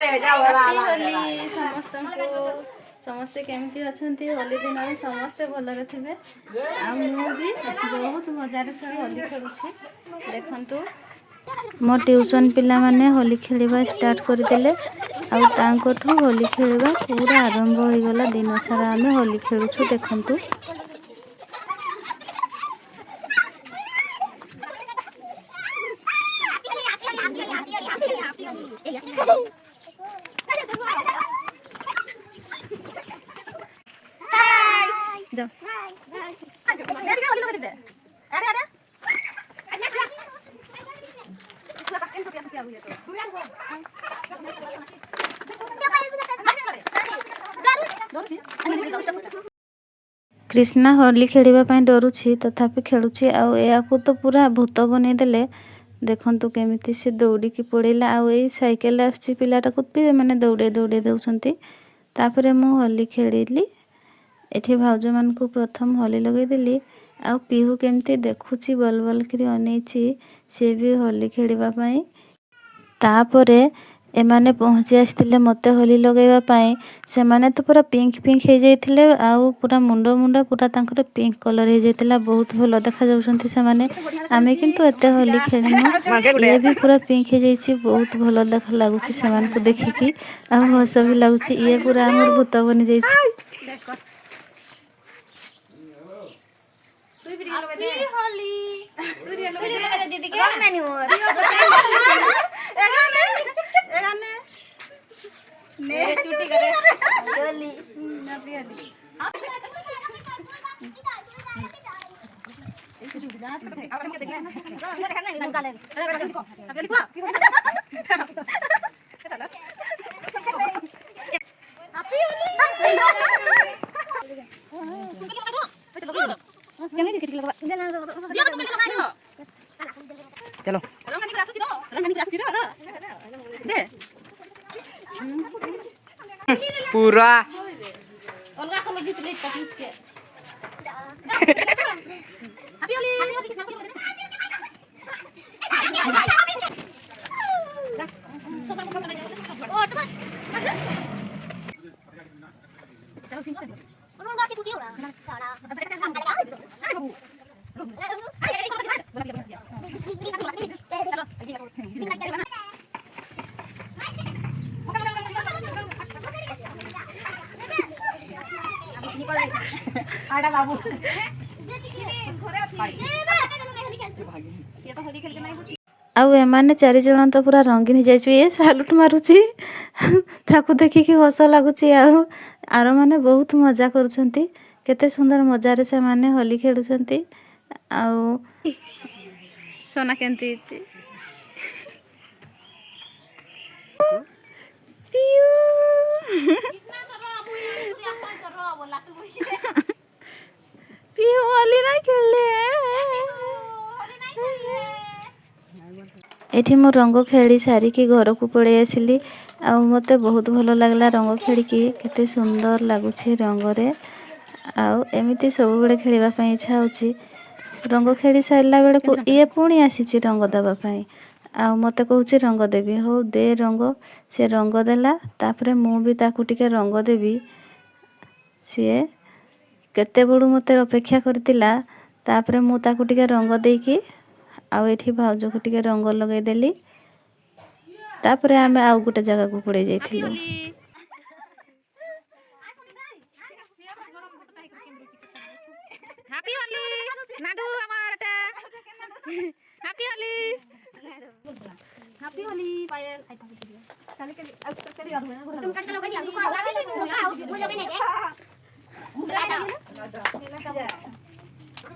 होली समस्ते केमती अच्छे होली दिन में समस्ते भलरे थे भी बहुत मजार होली खेलुछि देखंतु मो ट्यूशन पिला माने होली खेलवा स्टार्ट करदेले आउ होली खेलवा पूरा आरंभ हो गला दिन सारा आमे होली खेलुछु देखंतु कृष्णा होली खेलवाई डरुछि तथापि खेलुछि आउ तो पूरा भूत बनईदेले देखंतु केमिति से दौड़ी की पड़ेला आउ ए साइकेल आछि पिलाटा को भी माने दौड़े दौड़े दउछंती तापरे मु होली खेलिली एठी भाउज मान को प्रथम होली लगे देली आ पीहू केमती देखुची बल बल करी अनेची से भी होली खेलिबा पई तापरे एमाने पहुँची आसते मते होली लगेवा पाई से माने तो पूरा पिंक पिंक हो जाइथिले आउ पूरा मुंडो मुंडो पूरा तांकर पिंक कलर हो जाइतिला बहुत भलो देखा जाउछंती से माने आमे किंतु एते होली खेलिनु ये भी पूरा पिंक हो जाइछि बहुत भलो देखा लागुछि से मान को देखिकी आ हस भी लागुछि ये पूरा हमर भूत बनि जाइछि दीदी के नानी और मेरे चुटी करे होली नबी होली चलो पूरा अलगा कलर दिसले तकिस के हैप्पी होली आडा बाबू आउ एमाने चारि जण तो पूरा रंगीन हो जाइछु ये सालुट मारुछि ताकू देखिकी हस लागुछि आरो माने बहुत मजा करूछंती केते सुंदर मजा रे से माने होली खेलुछंती आउ सोना केंती छि पिहू होली नहीं खेलले एठी मो रंग खेली सारी की घर को पड़े आसिली आ मते बहुत भलो लागला रंग खेली की केते सुंदर लागुछि रंग रे आ एमिति सब बेले खेलिबा पई इच्छा होछि रंग खेली सारला बेले को ये पुणी आसीछि रंग देबा पई आ मते कहूछि रंग देबी हो दे रंग से रंग देला तापरे मु भी ताकू टिके रंग देबी सी केते बड़ू मते अपेक्षा करतिला तापरे मु ताकू टिके रंग देकी आउ एठी भाउज को टिके रंग लगै देली तापरे आमे आउ गुटे जगह को पड़े जाइथिलु हैप्पी होली नाडू हमारटा हैप्पी होली हैप्पी होली पायल काले के तुम काट लो भैया मुझे भी नहीं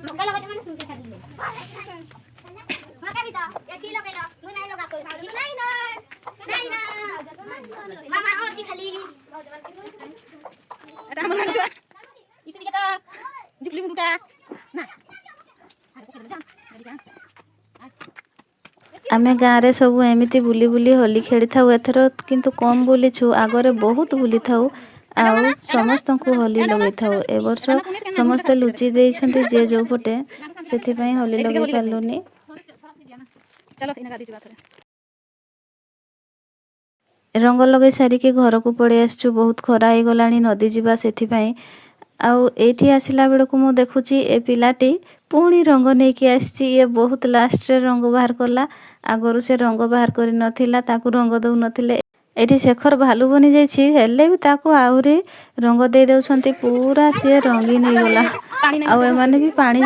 मक्का लगा मैंने सुन के छाड़ी ले मक्का भी तो ये ठीक लगे लो मुझे नहीं लगा कोई नहीं ना मामा और जी खाली এটা মন না ইতি দিটা জিবলি মুটা না आमे गाँव रे सब एमिति बुली बुली होली खेली था एथर किंतु कम बुली छु आगरे बहुत बुली थाउ आउ समस्त को होली लगे थाउ ए वर्ष समस्त लुचि देइछन्ते जे जो पटे सेथि पई होली लगे पालुनी चलो इना गादी बात रंग लगे सारिके घर को पड़े आसचु बहुत खरा हो गलानी नदी जीवा सेथिपाई आउ एठी आसिला बेलकु मु देखुची ए पिलाटी पुणी रंग नेकी आसची ये बहुत लास्ट रे रंग बाहर करला आगरु से रंग बाहर करि नथिला ताकू रंग दउ नथिले एठी शेखर भालू बनी जाइछि हेले भी ताकू आउरी रंग दे देउछंती पूरा से रंगीन हो गला आउ एमाने भी पानी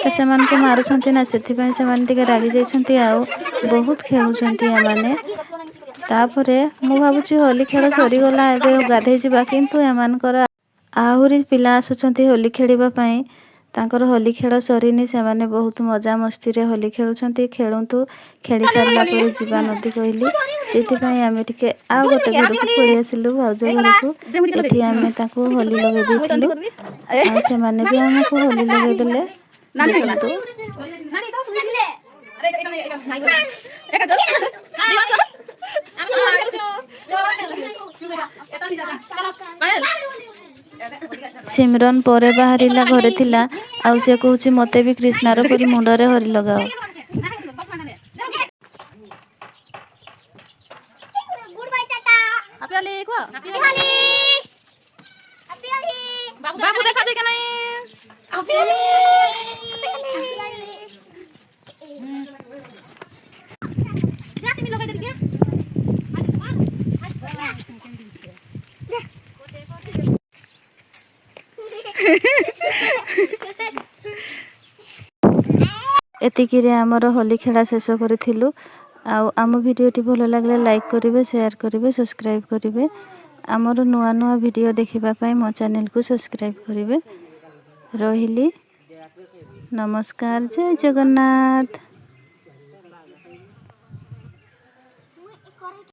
से मान को मारुछंती ना सेथिपाई से मान टिके रागी जाइछंती आउ बहुत खेलुछंती एमाने तापरे मु भाबुची होली खेल सरी गला एबे गाधे जिबा किंतु एमानकर आहुरी पिला आसुछंती होली खेलिबा पई तांकर होली खेल सरीनी से माने बहुत मजा मस्ती रे होली खेलुछंती खेलंतु खेली सारला परे जीवा नदी कहली सेति पई आमे टिके आ गोटे घर को पळि आसिलु भाउजो घर को एठी आमे ताको होली लगे दिथिलु आ से माने भी हमको होली लगे देले देखंतु सिमरन परे बाहरिला घरे थिला आउ से कहूची मते भी कृष्णार परी मुंडरे हरी लगाओ बाबू देखा दे के नहीं एतिकिरे आमर होली खेला शेष करिथिलु आम भिडियोटी भल लागले लाइक करिवे शेयर करिवे सब्सक्राइब करिवे आमर नुआ नुआ वीडियो देखिबा पई मो चैनल को सब्सक्राइब करिवे रहिली नमस्कार जय जगन्नाथ।